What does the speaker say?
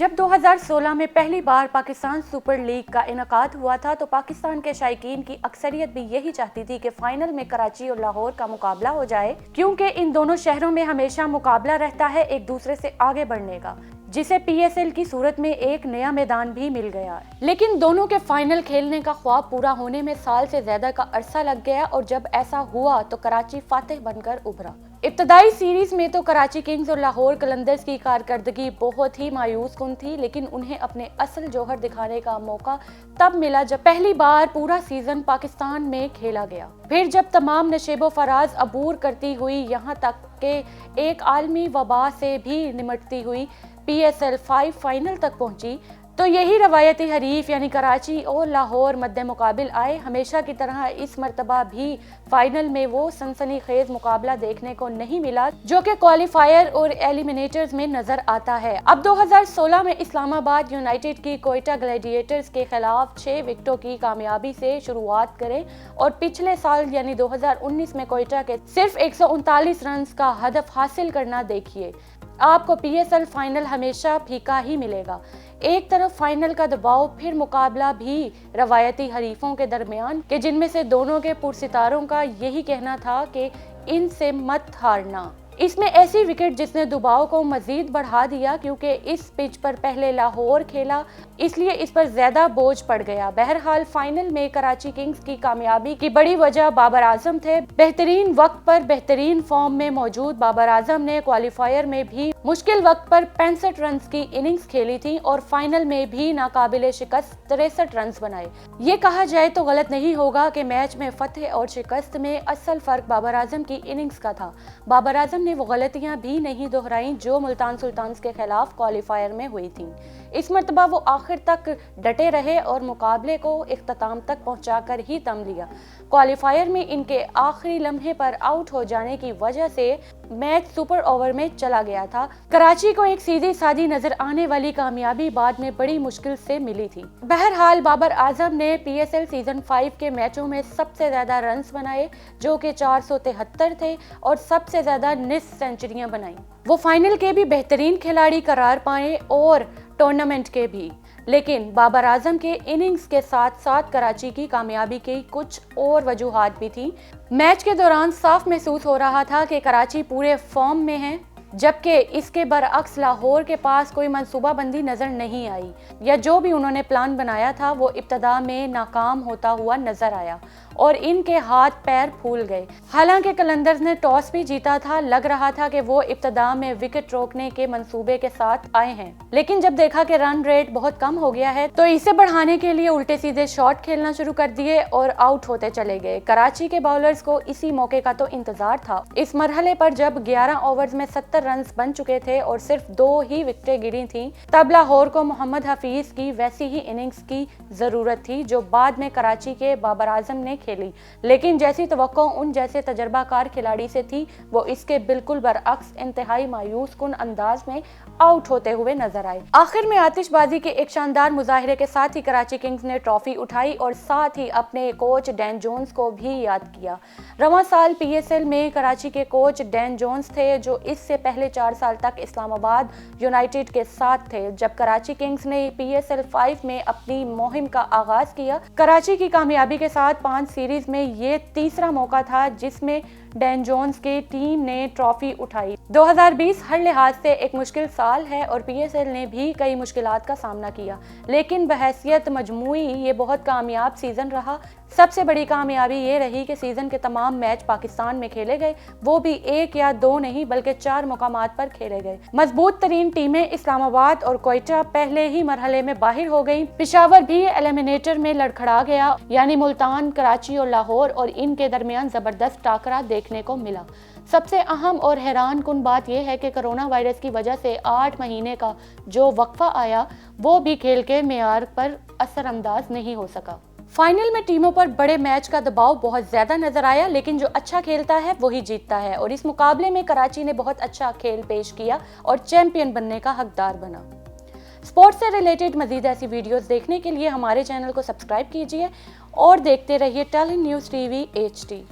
جب 2016 میں پہلی بار پاکستان سپر لیگ کا انعقاد ہوا تھا تو پاکستان کے شائقین کی اکثریت بھی یہی چاہتی تھی کہ فائنل میں کراچی اور لاہور کا مقابلہ ہو جائے، کیونکہ ان دونوں شہروں میں ہمیشہ مقابلہ رہتا ہے ایک دوسرے سے آگے بڑھنے کا، جسے پی ایس ایل کی صورت میں ایک نیا میدان بھی مل گیا ہے۔ لیکن دونوں کے فائنل کھیلنے کا خواب پورا ہونے میں سال سے زیادہ کا عرصہ لگ گیا، اور جب ایسا ہوا تو کراچی فاتح بن کر ابھرا۔ ابتدائی سیریز میں تو کراچی کنگز اور لاہور قلندرز کی کارکردگی بہت ہی مایوس کن تھی، لیکن انہیں اپنے اصل جوہر دکھانے کا موقع تب ملا جب پہلی بار پورا سیزن پاکستان میں کھیلا گیا۔ پھر جب تمام نشیب و فراز عبور کرتی ہوئی یہاں تک کہ ایک عالمی وبا سے بھی نمٹتی ہوئی پی ایس ایل 5 فائنل تک پہنچی، تو یہی روایتی حریف یعنی کراچی اور لاہور مد مقابل آئے۔ ہمیشہ کی طرح اس مرتبہ بھی فائنل میں وہ سنسنی خیز مقابلہ دیکھنے کو نہیں ملا جو کہ کوالیفائر اور ایلیمینیٹرز میں نظر آتا ہے۔ اب 2016 میں اسلام آباد یونائیٹڈ کی کوئٹہ گلیڈیٹرز کے خلاف 6 وکٹوں کی کامیابی سے شروعات کریں، اور پچھلے سال یعنی 2019 میں کوئٹہ کے صرف 139 رنز کا ہدف حاصل کرنا دیکھیے۔ آپ کو پی ایس ایل فائنل ہمیشہ پھیکا ہی ملے گا۔ ایک طرف فائنل کا دباؤ، پھر مقابلہ بھی روایتی حریفوں کے درمیان کہ جن میں سے دونوں کے پرستاروں کا یہی کہنا تھا کہ ان سے مت ہارنا۔ اس میں ایسی وکٹ جس نے دباؤ کو مزید بڑھا دیا، کیونکہ اس پچ پر پہلے لاہور کھیلا، اس لیے اس پر زیادہ بوجھ پڑ گیا۔ بہرحال فائنل میں کراچی کنگز کی کامیابی کی بڑی وجہ بابر اعظم تھے۔ بہترین وقت پر بہترین فارم میں موجود بابر اعظم نے کوالیفائر میں بھی مشکل وقت پر 65 رنز کی اننگز کھیلی تھی اور فائنل میں بھی ناقابل شکست 63 رنز بنائے۔ یہ کہا جائے تو غلط نہیں ہوگا کہ میچ میں فتح اور شکست میں اصل فرق بابر اعظم کی اننگز کا تھا۔ بابر اعظم نے وہ غلطیاں بھی نہیں دہرائیں جو ملتان سلطانز کے خلاف کوالیفائر میں ہوئی تھیں۔ اس مرتبہ وہ آخر تک ڈٹے رہے اور مقابلے کو اختتام تک پہنچا کر ہی دم لیا۔ کوالیفائر میں ان کے آخری لمحے پر آؤٹ ہو جانے کی وجہ سے میچ سپر اوور میں چلا گیا تھا۔ کراچی کو ایک سیدھی سادی نظر آنے والی کامیابی بعد میں بڑی مشکل سے ملی تھی۔ بہرحال بابر اعظم نے پی ایس ایل سیزن 5 کے میچوں میں سب سے زیادہ رنز بنائے جو کہ 473 تھے، اور سب سے زیادہ نصف سینچریاں بنائیں۔ وہ فائنل کے بھی بہترین کھلاڑی قرار پائے اور ٹورنامنٹ کے بھی، لیکن بابر اعظم کے اننگز کے ساتھ ساتھ کراچی کی کامیابی کی کچھ اور وجوہات بھی تھیں۔ میچ کے دوران صاف محسوس ہو رہا تھا کہ کراچی پورے فارم میں ہے، جبکہ اس کے برعکس لاہور کے پاس کوئی منصوبہ بندی نظر نہیں آئی، یا جو بھی انہوں نے پلان بنایا تھا وہ ابتدا میں ناکام ہوتا ہوا نظر آیا اور ان کے ہاتھ پیر پھول گئے۔ حالانکہ قلندرز نے ٹاس بھی جیتا تھا، لگ رہا تھا کہ وہ ابتدا میں وکٹ روکنے کے منصوبے کے ساتھ آئے ہیں، لیکن جب دیکھا کہ رن ریٹ بہت کم ہو گیا ہے تو اسے بڑھانے کے لیے الٹے سیدھے شاٹ کھیلنا شروع کر دیے اور آؤٹ ہوتے چلے گئے۔ کراچی کے باؤلرز کو اسی موقع کا تو انتظار تھا۔ اس مرحلے پر جب 11 اوورز میں 70 رنز بن چکے تھے اور صرف 2 ہی وکٹیں گری تھیں، تب لاہور کو محمد حفیظ کی ویسی ہی اننگز کی ضرورت تھی جو بعد میں کراچی کے بابر اعظم نے کھیلی، لیکن جیسی توقع ان جیسے تجربہ کار کھلاڑی سے تھی وہ اس کے بالکل برعکس انتہائی مایوس کن انداز میں آؤٹ ہوتے ہوئے نظر آئے۔ آخر میں آتش بازی کے ایک شاندار مظاہرے کے ساتھ ہی کراچی کنگز نے ٹرافی اٹھائی اور ساتھ ہی اپنے کوچ ڈین جونز کو بھی یاد کیا۔ رواں سال پی ایس ایل میں کراچی کے کوچ ڈین جونز تھے جو اس سے پہلے 4 سال تک اسلام آباد یونائیٹڈ کے ساتھ تھے۔ جب کراچی کنگز نے پی ایس ایل 5 میں اپنی مہم کا آغاز کیا، کراچی کی کامیابی کے ساتھ 5 سیریز میں یہ تیسرا موقع تھا جس میں ڈین جونز کی ٹیم نے ٹرافی اٹھائی۔ 2020 ہر لحاظ سے ایک مشکل سال ہے اور پی ایس ایل نے بھی کئی مشکلات کا سامنا کیا، لیکن بحیثیت مجموعی یہ بہت کامیاب سیزن رہا۔ سب سے بڑی کامیابی یہ رہی کہ سیزن کے تمام میچ پاکستان میں کھیلے گئے، وہ بھی 1 یا 2 نہیں بلکہ 4 مقامات پر کھیلے گئے۔ مضبوط ترین ٹیمیں اسلام آباد اور کوئٹہ پہلے ہی مرحلے میں باہر ہو گئیں۔ پشاور بھی ایلیمینیٹر میں لڑکھڑا گیا، یعنی ملتان، کراچی اور لاہور، اور ان کے درمیان زبردست ٹاکرا دیکھنے کو ملا۔ سب سے اہم اور حیران کن بات یہ ہے کہ کرونا وائرس کی وجہ سے 8 مہینے کا جو وقفہ آیا وہ بھی کھیل کے معیار پر اثر انداز نہیں ہو سکا۔ فائنل میں ٹیموں پر بڑے میچ کا دباؤ بہت زیادہ نظر آیا، لیکن جو اچھا کھیلتا ہے وہی جیتتا ہے، اور اس مقابلے میں کراچی نے بہت اچھا کھیل پیش کیا اور چیمپئن بننے کا حقدار بنا۔ سپورٹس سے ریلیٹڈ مزید ایسی ویڈیوز دیکھنے کے لیے ہمارے چینل کو سبسکرائب کیجیے اور دیکھتے رہیے talent news T V HD۔